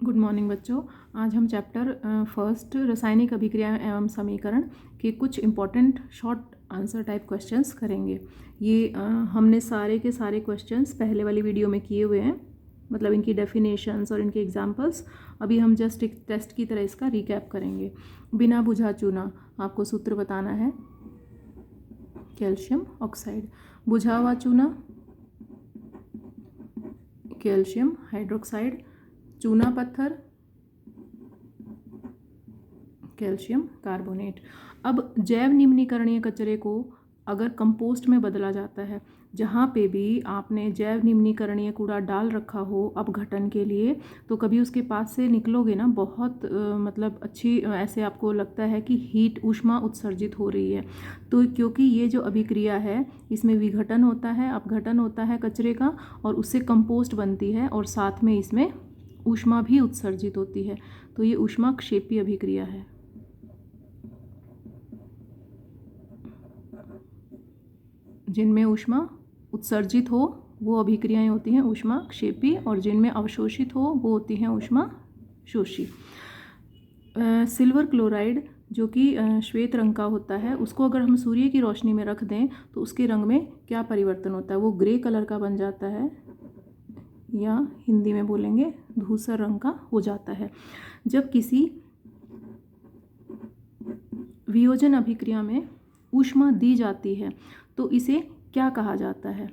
Good morning बच्चों। आज हम चैप्टर फर्स्ट रासायनिक अभिक्रिया एवं समीकरण के कुछ important short answer type questions करेंगे। ये हमने सारे के सारे क्वेश्चंस पहले वाली वीडियो में किए हुए हैं, मतलब इनकी डेफिनेशंस और इनके एग्जांपल्स। अभी हम जस्ट एक टेस्ट की तरह इसका रिकैप करेंगे। बिना बुझा चूना, आपको सूत्र बताना है, कैल्शियम ऑक्साइड। बुझा हुआ चूना, कैल्शियम हाइड्रोक्साइड। चूना पत्थर, कैल्शियम कार्बोनेट। अब जैव निम्नीकरणीय कचरे को अगर कंपोस्ट में बदला जाता है, जहाँ पे भी आपने जैव निम्नीकरणीय कूड़ा डाल रखा हो अपघटन के लिए, तो कभी उसके पास से निकलोगे ना, बहुत मतलब अच्छी ऐसे आपको लगता है कि हीट ऊष्मा उत्सर्जित हो रही है। तो क्योंकि ये जो अभिक्रिया है, इसमें विघटन होता है, अपघटन होता है कचरे का, और उससे कंपोस्ट बनती है, और साथ में इसमें ऊष्मा भी उत्सर्जित होती है। तो ये ऊष्माक्षेपी अभिक्रिया है। जिनमें ऊष्मा उत्सर्जित हो वो अभिक्रियाएं होती हैं ऊष्माक्षेपी, और जिनमें अवशोषित हो वो होती हैं ऊष्माशोषी। सिल्वर क्लोराइड जो कि श्वेत रंग का होता है, उसको अगर हम सूर्य की रोशनी में रख दें तो उसके रंग में क्या परिवर्तन होता है? वो ग्रे कलर का बन जाता है, या हिंदी में बोलेंगे धूसर रंग का हो जाता है। जब किसी वियोजन अभिक्रिया में ऊष्मा दी जाती है तो इसे क्या कहा जाता है?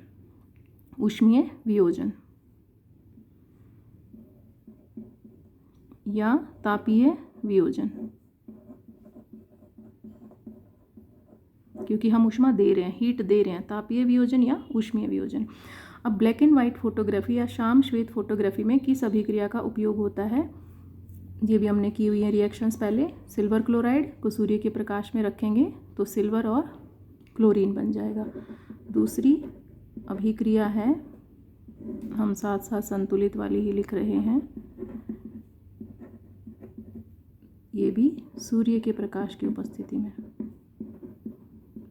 ऊष्मीय वियोजन या तापीय वियोजन, क्योंकि हम ऊष्मा दे रहे हैं, हीट दे रहे हैं। तापीय वियोजन या ऊष्मीय वियोजन। अब ब्लैक एंड वाइट फोटोग्राफी या शाम श्वेत फोटोग्राफी में किस अभिक्रिया का उपयोग होता है? ये भी हमने की हुई है रिएक्शंस पहले। सिल्वर क्लोराइड को सूर्य के प्रकाश में रखेंगे तो सिल्वर और क्लोरीन बन जाएगा। दूसरी अभिक्रिया है, हम साथ साथ संतुलित वाली ही लिख रहे हैं, ये भी सूर्य के प्रकाश की उपस्थिति में।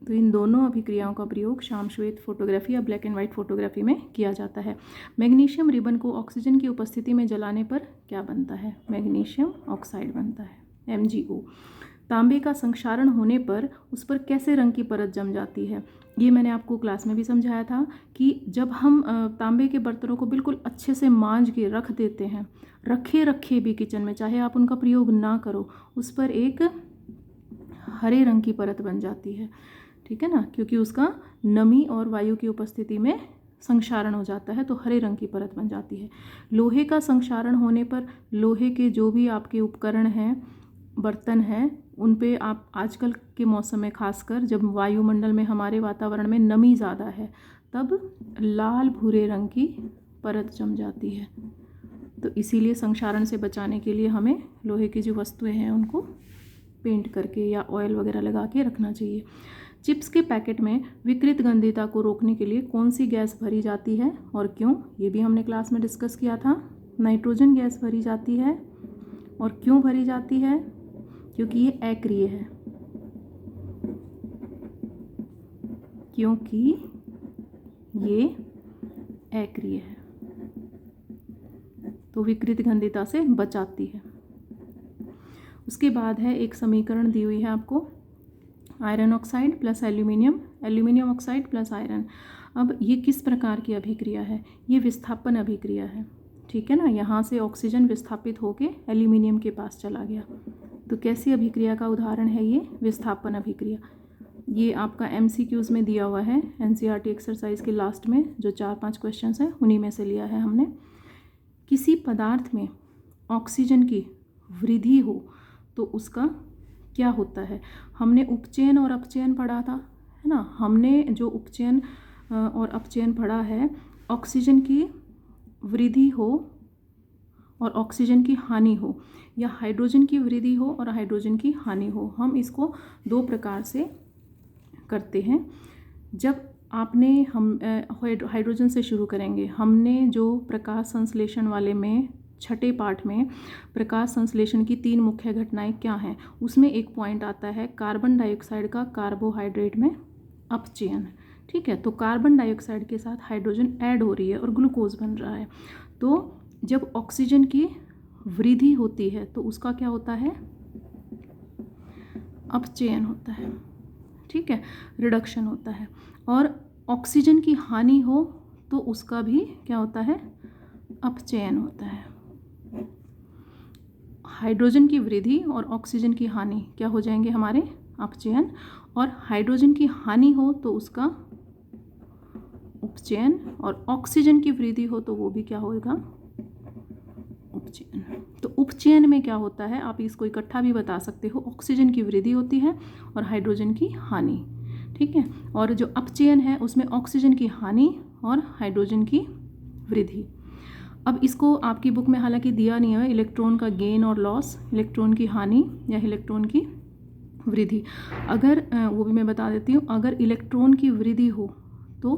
तो इन दोनों अभिक्रियाओं का प्रयोग शाम श्वेत फोटोग्राफी या ब्लैक एंड वाइट फोटोग्राफी में किया जाता है। मैग्नीशियम रिबन को ऑक्सीजन की उपस्थिति में जलाने पर क्या बनता है? मैग्नीशियम ऑक्साइड बनता है, MgO। तांबे का संक्षारण होने पर उस पर कैसे रंग की परत जम जाती है? ये मैंने आपको क्लास में भी समझाया था कि जब हम तांबे के बर्तनों को बिल्कुल अच्छे से मांज के रख देते हैं, रखे भी किचन में, चाहे आप उनका प्रयोग ना करो, उस पर एक हरे रंग की परत बन जाती है, ठीक है ना, क्योंकि उसका नमी और वायु की उपस्थिति में संक्षारण हो जाता है, तो हरे रंग की परत बन जाती है। लोहे का संक्षारण होने पर लोहे के जो भी आपके उपकरण हैं, बर्तन हैं, उन पे आप आजकल के मौसम में खासकर जब वायुमंडल में, हमारे वातावरण में नमी ज़्यादा है, तब लाल भूरे रंग की परत जम जाती है। तो इसीलिए संक्षारण से बचाने के लिए हमें लोहे की जो वस्तुएं हैं उनको पेंट करके या ऑयल वगैरह लगा के रखना चाहिए। चिप्स के पैकेट में विकृत गंधिता को रोकने के लिए कौन सी गैस भरी जाती है और क्यों? ये भी हमने क्लास में डिस्कस किया था। नाइट्रोजन गैस भरी जाती है। और क्यों भरी जाती है? क्योंकि ये अक्रिय है, क्योंकि ये अक्रिय है, तो विकृत गंधिता से बचाती है। उसके बाद है एक समीकरण दी हुई है आपको, iron oxide plus aluminium, aluminium oxide plus iron. अब ये किस प्रकार की अभिक्रिया है? ये विस्थापन अभिक्रिया है, ठीक है ना। यहाँ से ऑक्सीजन विस्थापित होके एल्यूमिनियम के पास चला गया, तो कैसी अभिक्रिया का उदाहरण है ये? विस्थापन अभिक्रिया। ये आपका MCQs में दिया हुआ है, NCERT एक्सरसाइज के लास्ट में जो 4-5 क्वेश्चन हैं उन्हीं में से लिया है हमने। किसी पदार्थ में ऑक्सीजन की वृद्धि हो तो उसका क्या होता है? हमने उपचयन और अपचयन पढ़ा था, है ना। हमने जो उपचयन और अपचयन पढ़ा है, ऑक्सीजन की वृद्धि हो और ऑक्सीजन की हानि हो, या हाइड्रोजन की वृद्धि हो और हाइड्रोजन की हानि हो। हम इसको दो प्रकार से करते हैं। जब आपने हाइड्रोजन से शुरू करेंगे। हमने जो प्रकाश संश्लेषण वाले में छठे पाठ में प्रकाश संश्लेषण की 3 मुख्य घटनाएं क्या हैं, उसमें एक पॉइंट आता है कार्बन डाइऑक्साइड का कार्बोहाइड्रेट में अपचयन, ठीक है। तो कार्बन डाइऑक्साइड के साथ हाइड्रोजन ऐड हो रही है और ग्लूकोज बन रहा है। तो जब ऑक्सीजन की वृद्धि होती है तो उसका क्या होता है, अपचयन होता है, ठीक है, रिडक्शन होता है। और ऑक्सीजन की हानि हो तो उसका भी क्या होता है, अपचयन होता है। हाइड्रोजन की वृद्धि और ऑक्सीजन की हानि क्या हो जाएंगे हमारे, अपचयन, और हाइड्रोजन की हानि हो तो उसका उपचयन, और ऑक्सीजन की वृद्धि हो तो वो भी क्या होगा, उपचयन। तो उपचयन में क्या होता है, आप इसको इकट्ठा भी बता सकते हो, ऑक्सीजन की वृद्धि होती है और हाइड्रोजन की हानि, ठीक है। और जो अपचयन है उसमें ऑक्सीजन की हानि और हाइड्रोजन की वृद्धि। अब इसको आपकी बुक में हालांकि दिया नहीं है, इलेक्ट्रॉन का गेन और लॉस, इलेक्ट्रॉन की हानि या इलेक्ट्रॉन की वृद्धि। अगर वो भी मैं बता देती हूँ, अगर इलेक्ट्रॉन की वृद्धि हो तो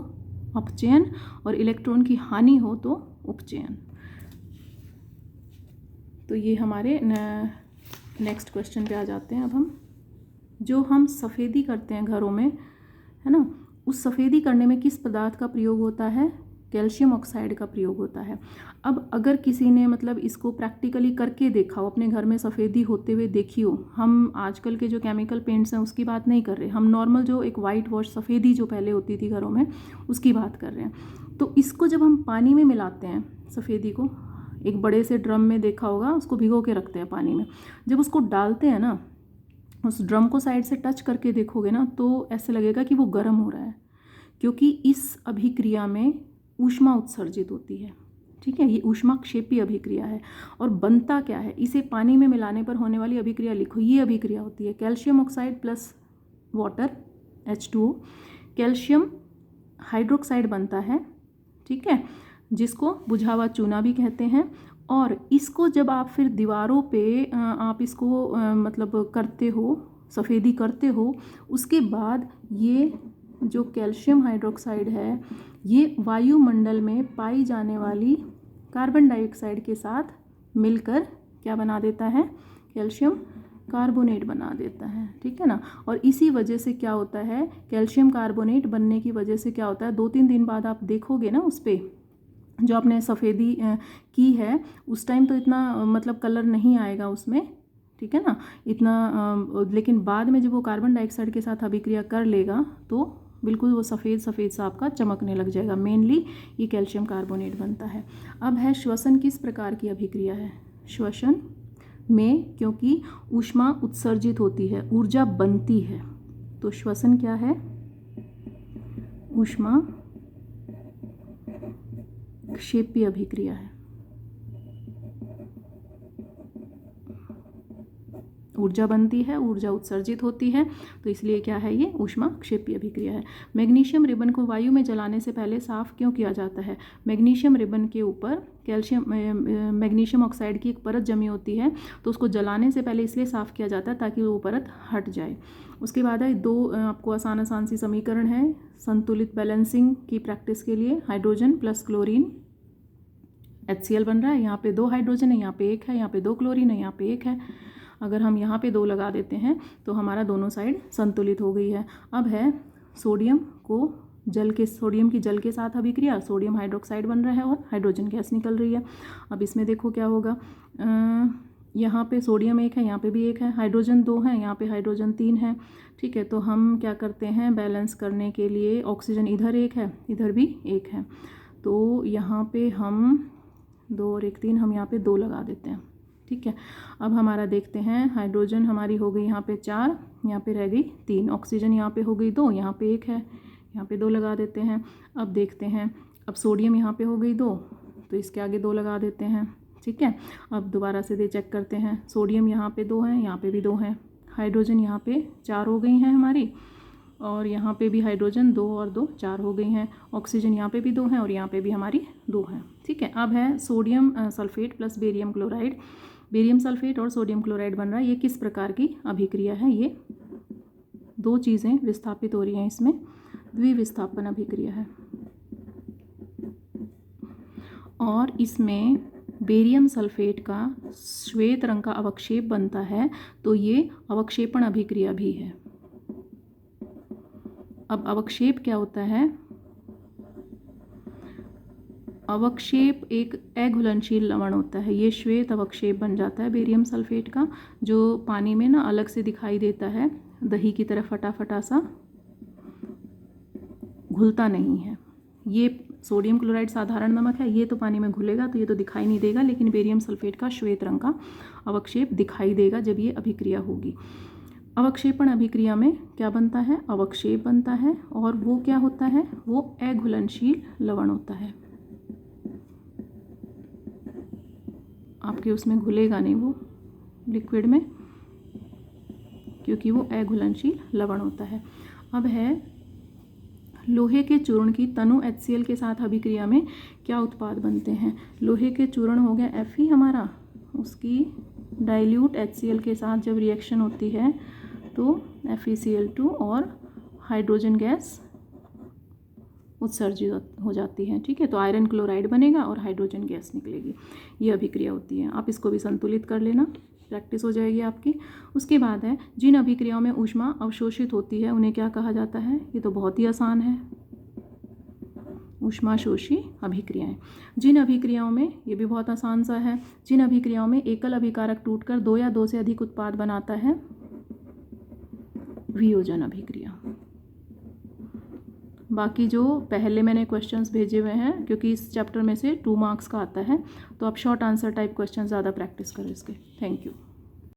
अपचयन और इलेक्ट्रॉन की हानि हो तो उपचयन। तो ये हमारे नेक्स्ट क्वेश्चन पे आ जाते हैं। अब हम जो हम सफ़ेदी करते हैं घरों में, है ना, उस सफ़ेदी करने में किस पदार्थ का प्रयोग होता है, कैल्शियम ऑक्साइड का प्रयोग होता है। अब अगर किसी ने मतलब इसको प्रैक्टिकली करके देखा हो, अपने घर में सफ़ेदी होते हुए देखी हो, हम आजकल के जो केमिकल पेंट्स हैं उसकी बात नहीं कर रहे, हम नॉर्मल जो एक वाइट वॉश सफ़ेदी जो पहले होती थी घरों में उसकी बात कर रहे हैं। तो इसको जब हम पानी में मिलाते हैं, सफ़ेदी को एक बड़े से ड्रम में देखा होगा, उसको भिगो के रखते हैं पानी में, जब उसको डालते हैं ना, उस ड्रम को साइड से टच करके देखोगे ना तो ऐसे लगेगा कि वो गर्म हो रहा है, क्योंकि इस अभिक्रिया में ऊष्मा उत्सर्जित होती है, ठीक है। ये ऊष्माक्षेपी अभिक्रिया है। और बनता क्या है, इसे पानी में मिलाने पर होने वाली अभिक्रिया लिखो, ये अभिक्रिया होती है calcium oxide plus water H2O, calcium hydroxide बनता है, ठीक है, जिसको बुझा हुआ चूना भी कहते हैं। और इसको जब आप फिर दीवारों पे आप इसको मतलब करते हो, सफ़ेदी करते हो, उसके बाद ये जो कैल्शियम हाइड्रोक्साइड है ये वायुमंडल में पाई जाने वाली कार्बन डाइऑक्साइड के साथ मिलकर क्या बना देता है, कैल्शियम कार्बोनेट बना देता है, ठीक है ना। और इसी वजह से क्या होता है, कैल्शियम कार्बोनेट बनने की वजह से क्या होता है, 2-3 दिन बाद आप देखोगे ना उस पर जो आपने सफ़ेदी की है उस टाइम तो इतना मतलब कलर नहीं आएगा उसमें, ठीक है ना, इतना, लेकिन बाद में जब वो कार्बन डाइऑक्साइड के साथ अभिक्रिया कर लेगा तो बिल्कुल वो सफ़ेद सफ़ेद सा आपका चमकने लग जाएगा। मेनली ये कैल्शियम कार्बोनेट बनता है। अब है श्वसन किस प्रकार की अभिक्रिया है, श्वसन में क्योंकि ऊष्मा उत्सर्जित होती है, ऊर्जा बनती है, तो श्वसन क्या है, ऊष्मा क्षेपीय अभिक्रिया है। ऊर्जा बनती है, ऊर्जा उत्सर्जित होती है, तो इसलिए क्या है, ये ऊष्मा क्षेपीय अभिक्रिया है। मैग्नीशियम रिबन को वायु में जलाने से पहले साफ क्यों किया जाता है, मैग्नीशियम रिबन के ऊपर कैल्शियम मैग्नीशियम ऑक्साइड की एक परत जमी होती है, तो उसको जलाने से पहले इसलिए साफ़ किया जाता है ताकि वो परत हट जाए। उसके बाद है 2 आपको आसान सी समीकरण है संतुलित बैलेंसिंग की प्रैक्टिस के लिए, हाइड्रोजन प्लस क्लोरीन HCl बन रहा है, यहाँ पे 2 हाइड्रोजन है, यहाँ पे 1 है, यहाँ पे 2 क्लोरीन है, यहाँ पे 1 है। अगर हम यहाँ पे 2 लगा देते हैं तो हमारा दोनों साइड संतुलित हो गई है। अब है सोडियम की जल के साथ अभिक्रिया, सोडियम हाइड्रोक्साइड बन रहा है और हाइड्रोजन गैस निकल रही है। अब इसमें देखो क्या होगा, यहाँ पे सोडियम 1 है, यहाँ पे भी 1 है, हाइड्रोजन 2 है, यहाँ पे हाइड्रोजन 3 है, ठीक है। तो हम क्या करते हैं, बैलेंस करने के लिए ऑक्सीजन इधर 1 है, इधर भी 1 है, तो यहाँ पे हम 2 और 1 3, हम यहाँ पे 2 लगा देते हैं, ठीक है। अब हमारा देखते हैं, हाइड्रोजन हमारी हो गई यहाँ पे 4, यहाँ पे रह गई 3, ऑक्सीजन यहाँ पे हो गई 2, यहाँ पे 1 है, यहाँ पे 2 लगा देते हैं। अब देखते हैं, अब सोडियम यहाँ पे हो गई 2, तो इसके आगे 2 लगा देते हैं, ठीक है। अब दोबारा से चेक करते हैं, सोडियम यहाँ पे 2 है, यहाँ पे भी 2 है, हाइड्रोजन यहाँ पे 4 हो गई हैं हमारी, और यहाँ पे भी हाइड्रोजन 2 और 2 4 हो गई हैं, ऑक्सीजन यहाँ पे भी 2 हैं और यहाँ पे भी हमारी 2 हैं, ठीक है। अब है sodium sulphate plus barium chloride, barium sulphate और सोडियम क्लोराइड बन रहा है, ये किस प्रकार की अभिक्रिया है, ये 2 चीज़ें विस्थापित हो रही हैं, इसमें द्विविस्थापन अभिक्रिया है। और इसमें बेरियम सल्फेट का श्वेत रंग का अवक्षेप बनता है, तो ये अवक्षेपण अभिक्रिया भी है। अब अवक्षेप क्या होता है, अवक्षेप एक अघुलनशील लवण होता है। ये श्वेत अवक्षेप बन जाता है बेरियम सल्फेट का, जो पानी में ना अलग से दिखाई देता है, दही की तरह फटाफटा सा, घुलता नहीं है। ये सोडियम क्लोराइड साधारण नमक है, ये तो पानी में घुलेगा तो ये तो दिखाई नहीं देगा, लेकिन बेरियम सल्फेट का श्वेत रंग का अवक्षेप दिखाई देगा जब ये अभिक्रिया होगी। अवक्षेपण अभिक्रिया में क्या बनता है? अवक्षेप बनता है, और वो क्या होता है? वो अघुलनशील लवण होता है। आपके उसमें घुलेगा नहीं वो लिक्विड में, क्योंकि वो अघुलनशील लवण होता है। अब है लोहे के चूर्ण की तनु HCl के साथ अभिक्रिया में क्या उत्पाद बनते हैं? लोहे के चूर्ण हो गया Fe हमारा, उसकी डाइल्यूट HCl के साथ जब रिएक्शन होती है तो FeCl2 और हाइड्रोजन गैस उत्सर्जित हो जाती है। ठीक है, तो आयरन क्लोराइड बनेगा और हाइड्रोजन गैस निकलेगी। ये अभिक्रिया होती है। आप इसको भी संतुलित कर लेना, प्रैक्टिस हो जाएगी आपकी। उसके बाद है जिन अभिक्रियाओं में ऊष्मा अवशोषित होती है उन्हें क्या कहा जाता है? ये तो बहुत ही आसान है, ऊष्माशोषी अभिक्रियाएं। जिन अभिक्रियाओं में, ये भी बहुत आसान सा है, जिन अभिक्रियाओं में एकल अभिकारक टूटकर 2 या 2 से अधिक उत्पाद बनाता है, वियोजन अभिक्रिया। बाकी जो पहले मैंने क्वेश्चंस भेजे हुए हैं, क्योंकि इस चैप्टर में से 2 मार्क्स का आता है, तो आप शॉर्ट आंसर टाइप क्वेश्चन ज़्यादा प्रैक्टिस करें इसके। Thank you.